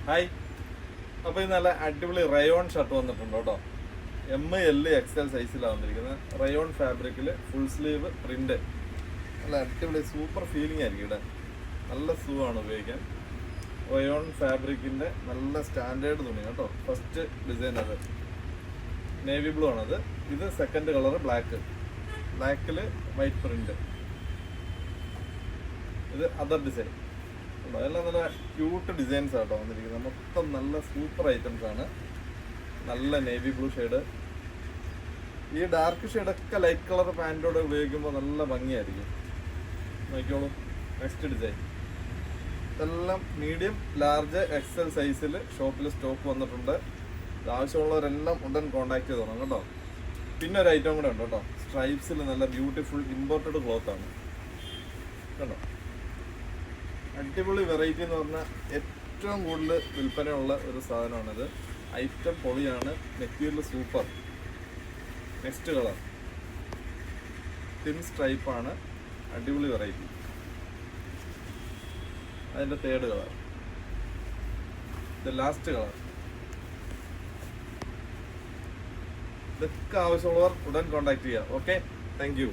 Hi. അപ്പോൾ ഇത് നല്ല അടിപൊളി റയോൺ ഷർട്ട് വന്നിട്ടുണ്ട് കേട്ടോ. ML XL സൈസിലാണ് വന്നിരിക്കുന്നത്. റയോൺ ഫാബ്രിക്കിൽ ഫുൾ സ്ലീവ് പ്രിന്റ്. നല്ല അടിപൊളി സൂപ്പർ ഫീലിംഗ് ആയിരിക്കും ഇവിടെ. നല്ല സുഖമാണ് ഉപയോഗിക്കാൻ. റയോൺ ഫാബ്രിക്കിൻ്റെ നല്ല സ്റ്റാൻഡേർഡ് തുണി കേട്ടോ. ഫസ്റ്റ് ഡിസൈൻ അത് നേവി ബ്ലൂ ആണത്. ഇത് സെക്കൻഡ് കളർ ബ്ലാക്കിൽ വൈറ്റ് പ്രിന്റ്. ഇത് അതർ ഡിസൈൻ. എല്ലാം നല്ല ക്യൂട്ട് ഡിസൈൻസ് ആട്ടോ വന്നിരിക്കുന്നത്. മൊത്തം നല്ല സൂപ്പർ ഐറ്റംസ് ആണ്. നല്ല നേവി ബ്ലൂ ഷെയ്ഡ്. ഈ ഡാർക്ക് ഷെയ്ഡൊക്കെ ലൈറ്റ് കളർ പാൻറ്റോടെ ഉപയോഗിക്കുമ്പോൾ നല്ല ഭംഗിയായിരിക്കും. നോക്കിയോളൂ. നെക്സ്റ്റ് ഡിസൈൻ ഇതെല്ലാം മീഡിയം, ലാർജ്, XL സൈസിൽ ഷോപ്പിൽ സ്റ്റോക്ക് വന്നിട്ടുണ്ട്. ആവശ്യമുള്ളവരെല്ലാം ഉടൻ കോൺടാക്ട് ചെയ്ത് തുടങ്ങും കേട്ടോ. പിന്നെ ഒരു ഐറ്റം കൂടെ ഉണ്ട് കേട്ടോ. സ്ട്രൈപ്സിൽ നല്ല ബ്യൂട്ടിഫുൾ ഇമ്പോർട്ടഡ് ക്ലോത്ത് ആണ് കേട്ടോ. അടിപൊളി വെറൈറ്റി എന്ന് പറഞ്ഞാൽ ഏറ്റവും കൂടുതൽ വിൽപ്പനയുള്ള ഒരു സാധനമാണിത്. ഐറ്റം പൊളിയാണ്, material super. Next colour thin സ്ട്രൈപ്പാണ്. അടിപൊളി വെറൈറ്റി. അതിൻ്റെ തേർഡ് കളർ, ഇത് ലാസ്റ്റ് കളർ. ഇതൊക്കെ ആവശ്യമുള്ളവർ ഉടൻ കോൺടാക്ട് ചെയ്യുക. Okay, thank U.